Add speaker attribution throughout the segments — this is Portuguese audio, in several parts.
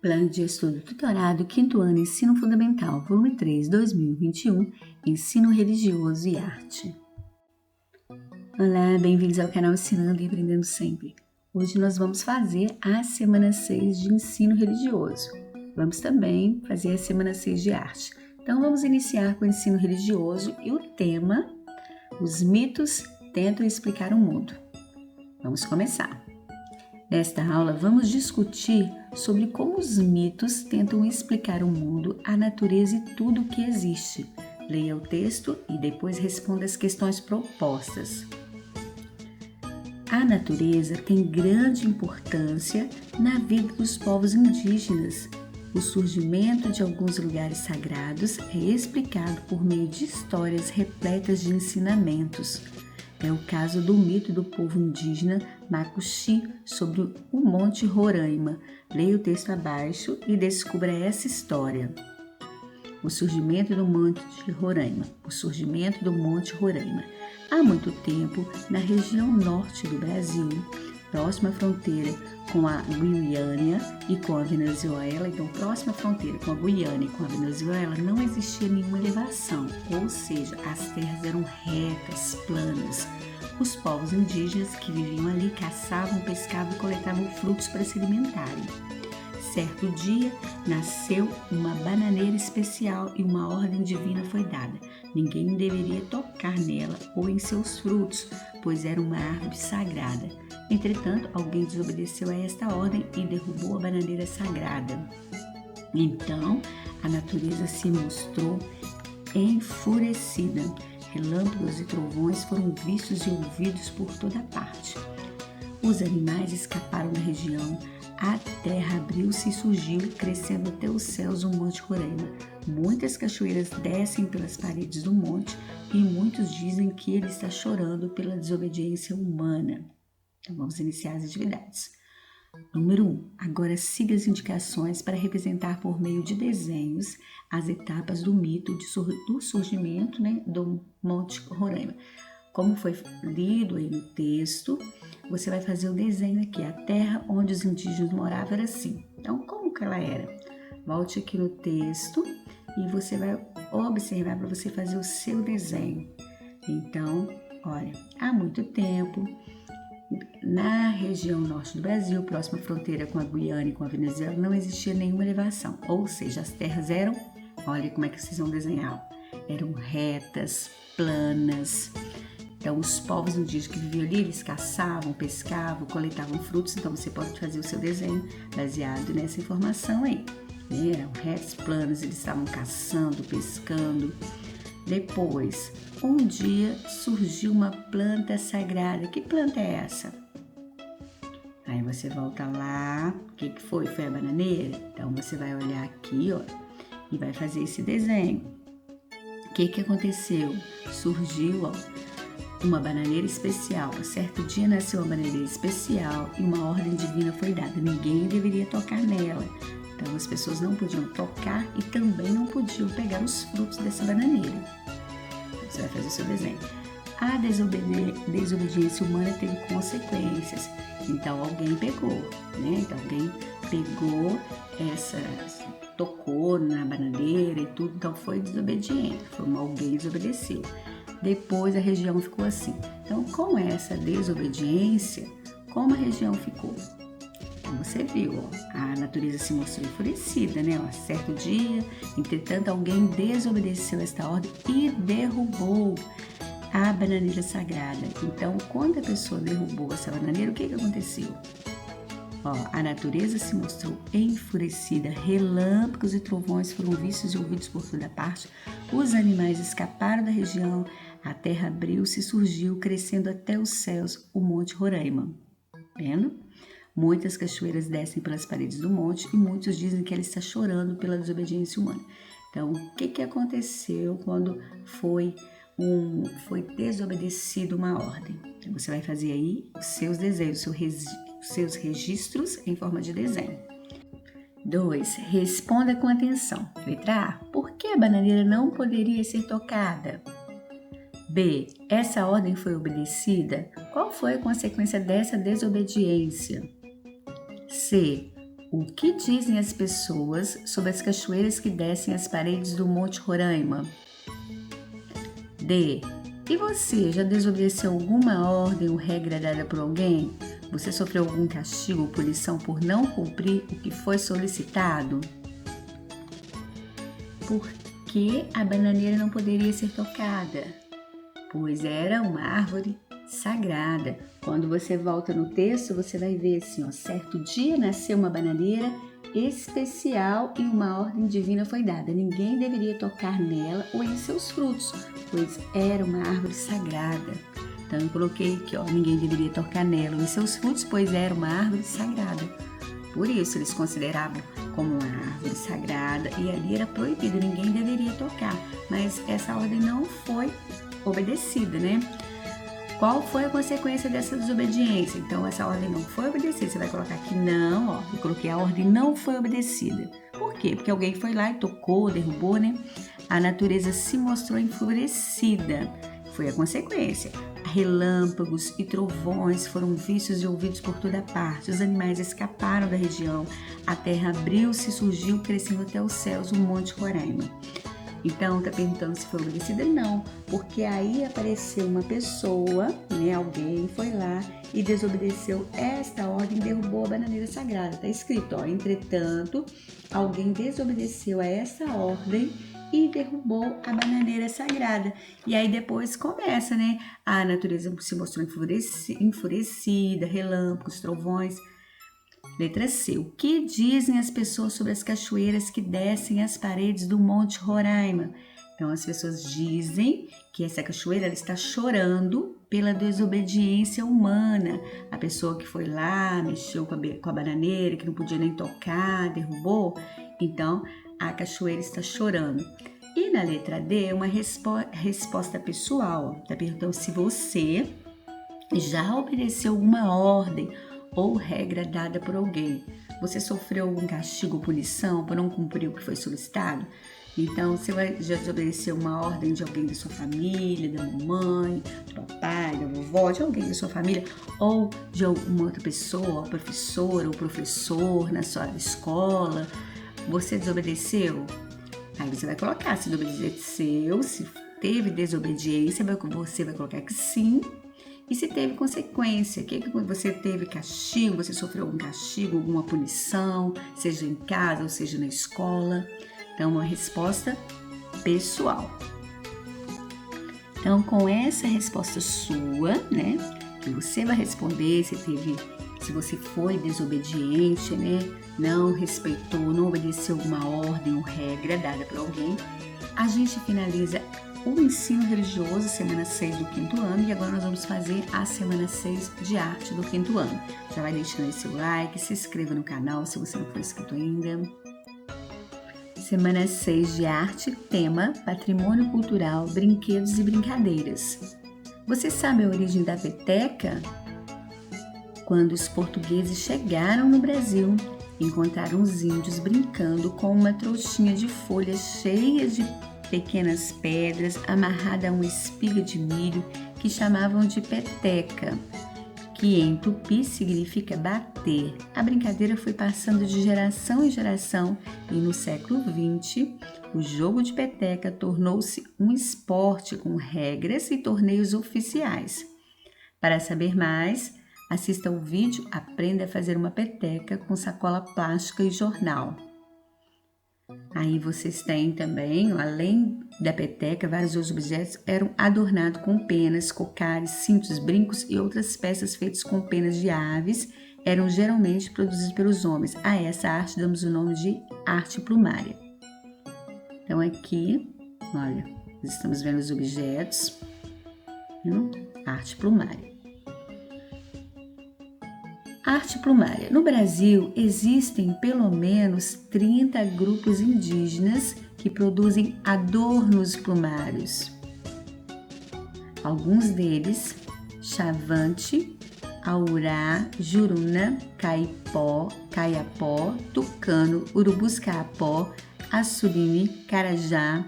Speaker 1: Plano de Estudo Tutorado, 5º ano, Ensino Fundamental, volume 3, 2021, Ensino Religioso e Arte. Olá, bem-vindos ao canal Ensinando e Aprendendo Sempre. Hoje nós vamos fazer a semana 6 de Ensino Religioso. Vamos também fazer a semana 6 de Arte. Então vamos iniciar com o Ensino Religioso e o tema: os mitos tentam explicar o mundo. Vamos começar. Nesta aula, vamos discutir sobre como os mitos tentam explicar o mundo, a natureza e tudo o que existe. Leia o texto e depois responda as questões propostas. A natureza tem grande importância na vida dos povos indígenas. O surgimento de alguns lugares sagrados é explicado por meio de histórias repletas de ensinamentos. É o caso do mito do povo indígena Macuxi sobre o Monte Roraima. Leia o texto abaixo e descubra essa história. O surgimento do Monte Roraima. O surgimento do Monte Roraima. Há muito tempo, na região norte do Brasil, próxima à fronteira com a Guiana e com a Venezuela, então próxima à fronteira com a Guiana e com a Venezuela, não existia nenhuma elevação, ou seja, as terras eram retas, planas. Os povos indígenas que viviam ali caçavam, pescavam e coletavam frutos para se alimentarem. Certo dia, nasceu uma bananeira especial e uma ordem divina foi dada. Ninguém deveria tocar nela ou em seus frutos, pois era uma árvore sagrada. Entretanto, alguém desobedeceu a esta ordem e derrubou a bananeira sagrada. Então, a natureza se mostrou enfurecida. Relâmpagos e trovões foram vistos e ouvidos por toda parte. Os animais escaparam da região. A terra abriu-se e surgiu, crescendo até os céus o Monte Roraima. Muitas cachoeiras descem pelas paredes do monte e muitos dizem que ele está chorando pela desobediência humana. Então vamos iniciar as atividades. Número 1. Agora siga as indicações para representar por meio de desenhos as etapas do mito do surgimento, do Monte Roraima. Como foi lido aí no texto, você vai fazer o desenho aqui. A terra onde os indígenas moravam era assim. Então, como que ela era? Volte aqui no texto e você vai observar para você fazer o seu desenho. Então, olha, há muito tempo, na região norte do Brasil, próxima à fronteira com a Guiana e com a Venezuela, não existia nenhuma elevação. Ou seja, as terras eram, olha como é que vocês vão desenhar, eram retas, planas. Então, os povos indígenas que viviam ali, eles caçavam, pescavam, coletavam frutos. Então, você pode fazer o seu desenho baseado nessa informação aí. Eram retos, planos, eles estavam caçando, pescando. Depois, um dia surgiu uma planta sagrada. Que planta é essa? Aí você volta lá. O que foi? Foi a bananeira? Então, você vai olhar aqui, ó, e vai fazer esse desenho. O que aconteceu? Surgiu, ó, uma bananeira especial. Certo dia nasceu uma bananeira especial e uma ordem divina foi dada. Ninguém deveria tocar nela. Então as pessoas não podiam tocar e também não podiam pegar os frutos dessa bananeira. Você vai fazer o seu desenho. A desobediência humana teve consequências. Então alguém pegou, Então alguém pegou tocou na bananeira e tudo, então foi desobediente. Alguém desobedeceu. Depois a região ficou assim. Então, com essa desobediência, como a região ficou? Como você viu, ó, a natureza se mostrou enfurecida, Certo dia, entretanto, alguém desobedeceu esta ordem e derrubou a bananeira sagrada. Então, quando a pessoa derrubou essa bananeira, o que aconteceu? Ó, a natureza se mostrou enfurecida, relâmpagos e trovões foram vistos e ouvidos por toda parte, os animais escaparam da região, a terra abriu-se e surgiu, crescendo até os céus, o Monte Roraima. Vendo? Muitas cachoeiras descem pelas paredes do monte e muitos dizem que ela está chorando pela desobediência humana. Então, o que aconteceu quando foi desobedecido uma ordem? Então, você vai fazer aí os seus desenhos, os seus registros em forma de desenho. 2. Responda com atenção. Letra A. Por que a bananeira não poderia ser tocada? B. Essa ordem foi obedecida? Qual foi a consequência dessa desobediência? C. O que dizem as pessoas sobre as cachoeiras que descem as paredes do Monte Roraima? D. E você já desobedeceu alguma ordem ou regra dada por alguém? Você sofreu algum castigo ou punição por não cumprir o que foi solicitado? Por que a bananeira não poderia ser tocada? Pois era uma árvore sagrada. Quando você volta no texto, você vai ver assim, ó, certo dia nasceu uma bananeira especial e uma ordem divina foi dada. Ninguém deveria tocar nela ou em seus frutos, pois era uma árvore sagrada. Então eu coloquei aqui, ó, ninguém deveria tocar nela ou em seus frutos, pois era uma árvore sagrada. Por isso eles consideravam como uma árvore sagrada e ali era proibido, ninguém deveria tocar. Mas essa ordem não foi obedecida, né? Qual foi a consequência dessa desobediência? Então, essa ordem não foi obedecida. Você vai colocar aqui não, ó. Eu coloquei a ordem não foi obedecida. Por quê? Porque alguém foi lá e tocou, derrubou, né? A natureza se mostrou enfurecida. Foi a consequência. Relâmpagos e trovões foram vistos e ouvidos por toda parte. Os animais escaparam da região. A terra abriu-se e surgiu, crescendo até os céus, o Monte Roraima. Então, tá perguntando se foi obedecida? Não, porque aí apareceu uma pessoa, né, alguém foi lá e desobedeceu esta ordem e derrubou a bananeira sagrada. Tá escrito, ó, entretanto, alguém desobedeceu a essa ordem e derrubou a bananeira sagrada. E aí depois começa, né, a natureza se mostrou enfurecida, relâmpagos, trovões. Letra C. O que dizem as pessoas sobre as cachoeiras que descem as paredes do Monte Roraima? Então, as pessoas dizem que essa cachoeira ela está chorando pela desobediência humana. A pessoa que foi lá, mexeu com a bananeira, que não podia nem tocar, derrubou. Então, a cachoeira está chorando. E na letra D, uma resposta pessoal. Está perguntando se você já obedeceu alguma ordem ou regra dada por alguém. Você sofreu algum castigo ou punição por não cumprir o que foi solicitado? Então, você já desobedeceu uma ordem de alguém da sua família, da mamãe, do papai, da vovó, de alguém da sua família, ou de alguma outra pessoa, professora ou professor na sua escola. Você desobedeceu? Aí você vai colocar se desobedeceu, se teve desobediência, você vai colocar que sim. E se teve consequência, que você teve castigo, você sofreu algum castigo, alguma punição, seja em casa ou seja na escola. Então, uma resposta pessoal. Então, com essa resposta sua, né, que você vai responder se você foi desobediente, né, não respeitou, não obedeceu alguma ordem ou regra dada por alguém, a gente finaliza o ensino religioso, semana 6 do 5º ano, e agora nós vamos fazer a semana 6 de arte do 5º ano. Já vai deixando aí seu like, se inscreva no canal se você não for inscrito ainda. Semana 6 de arte, tema Patrimônio Cultural, Brinquedos e Brincadeiras. Você sabe a origem da peteca? Quando os portugueses chegaram no Brasil, encontraram os índios brincando com uma trouxinha de folhas cheias de pequenas pedras amarrada a uma espiga de milho que chamavam de peteca, que em tupi significa bater. A brincadeira foi passando de geração em geração e no século XX o jogo de peteca tornou-se um esporte com regras e torneios oficiais. Para saber mais, assista ao vídeo Aprenda a fazer uma peteca com sacola plástica e jornal. Aí vocês têm também, além da peteca, vários outros objetos eram adornados com penas, cocares, cintos, brincos e outras peças feitas com penas de aves, eram geralmente produzidos pelos homens. A essa arte damos o nome de arte plumária. Então aqui, olha, nós estamos vendo os objetos, viu? Arte plumária. Arte plumária. No Brasil, existem pelo menos 30 grupos indígenas que produzim adornos plumários. Alguns deles, Chavante, Aurá, Juruna, Caipó, Caiapó, Tucano, Urubuscaapó, Assurime, Carajá.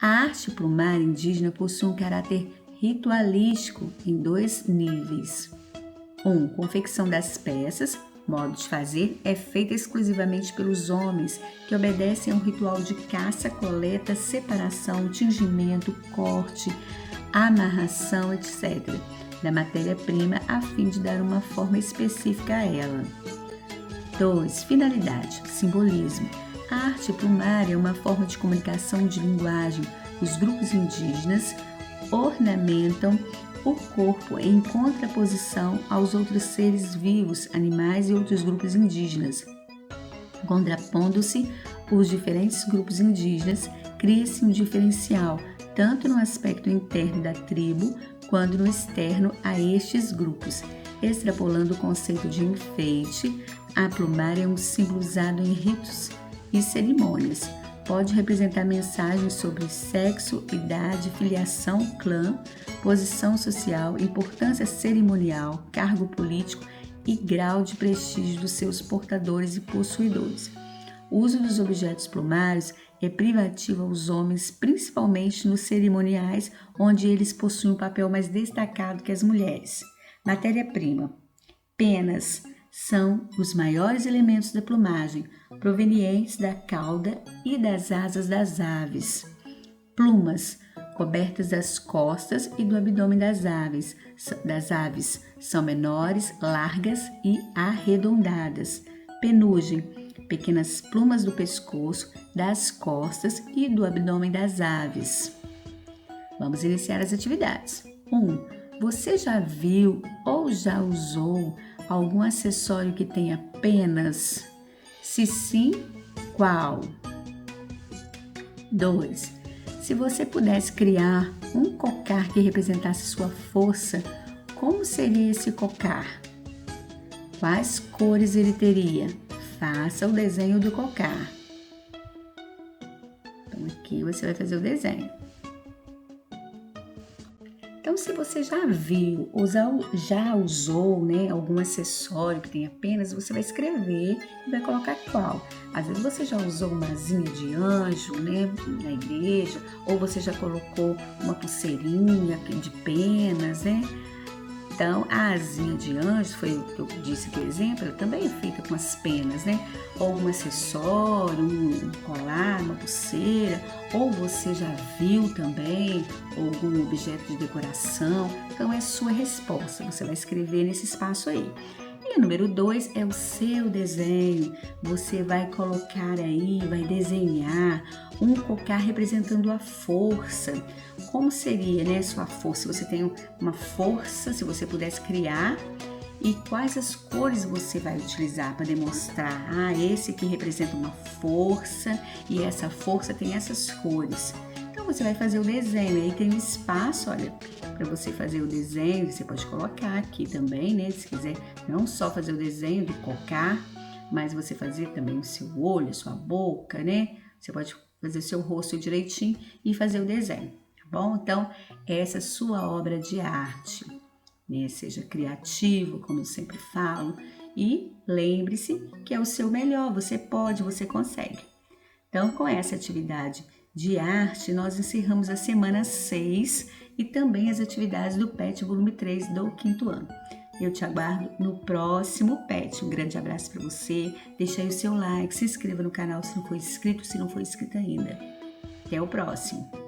Speaker 1: A arte plumária indígena possui um caráter ritualístico em 2 níveis. 1. Confecção das peças, Modo de fazer é feito exclusivamente pelos homens, que obedecem a um ritual de caça, coleta, separação, tingimento, corte, amarração, etc., da matéria-prima a fim de dar uma forma específica a ela. 2. Finalidade, simbolismo. A arte plumária é uma forma de comunicação de linguagem. Os grupos indígenas ornamentam o corpo em contraposição aos outros seres vivos, animais e outros grupos indígenas. Contrapondo-se os diferentes grupos indígenas, cria-se um diferencial, tanto no aspecto interno da tribo, quanto no externo a estes grupos. Extrapolando o conceito de enfeite, a plumária é um símbolo usado em ritos e cerimônias. Pode representar mensagens sobre sexo, idade, filiação, clã, posição social, importância cerimonial, cargo político e grau de prestígio dos seus portadores e possuidores. O uso dos objetos plumários é privativo aos homens, principalmente nos cerimoniais, onde eles possuem um papel mais destacado que as mulheres. Matéria-prima. Penas são os maiores elementos da plumagem, provenientes da cauda e das asas das aves. Plumas, cobertas das costas e do abdômen das aves, são menores, largas e arredondadas. Penugem, pequenas plumas do pescoço, das costas e do abdômen das aves. Vamos iniciar as atividades. 1. Você já viu ou já usou algum acessório que tenha penas? Se sim, qual? 2. Se você pudesse criar um cocar que representasse sua força, como seria esse cocar? Quais cores ele teria? Faça o desenho do cocar. Então, aqui você vai fazer o desenho. Então, se você já viu ou já usou, algum acessório que tenha penas, você vai escrever e vai colocar qual. Às vezes você já usou uma asinha de anjo, na igreja, ou você já colocou uma pulseirinha de penas, Então, a asinha de anjo, foi o que eu disse aqui o exemplo, ela também é feita com as penas, Ou um acessório, um colar, uma pulseira, ou você já viu também algum objeto de decoração. Então, é a sua resposta, você vai escrever nesse espaço aí. E o número 2 é o seu desenho. Você vai colocar aí, vai desenhar um cocar representando a força. Como seria, sua força? Se você tem uma força, se você pudesse criar, e quais as cores você vai utilizar para demonstrar? Esse aqui representa uma força e essa força tem essas cores. Então, você vai fazer o desenho, aí tem um espaço, olha, para você fazer o desenho, você pode colocar aqui também, se quiser não só fazer o desenho do cocar, mas você fazer também o seu olho, a sua boca, Você pode fazer o seu rosto direitinho e fazer o desenho, tá bom? Então, essa é a sua obra de arte, Seja criativo, como eu sempre falo, e lembre-se que é o seu melhor, você pode, você consegue. Então, com essa atividade de arte, nós encerramos a semana 6 e também as atividades do PET volume 3 do 5º ano. Eu te aguardo no próximo PET. Um grande abraço para você, deixa aí o seu like, se inscreva no canal se não for inscrito, se não for inscrito ainda. Até o próximo!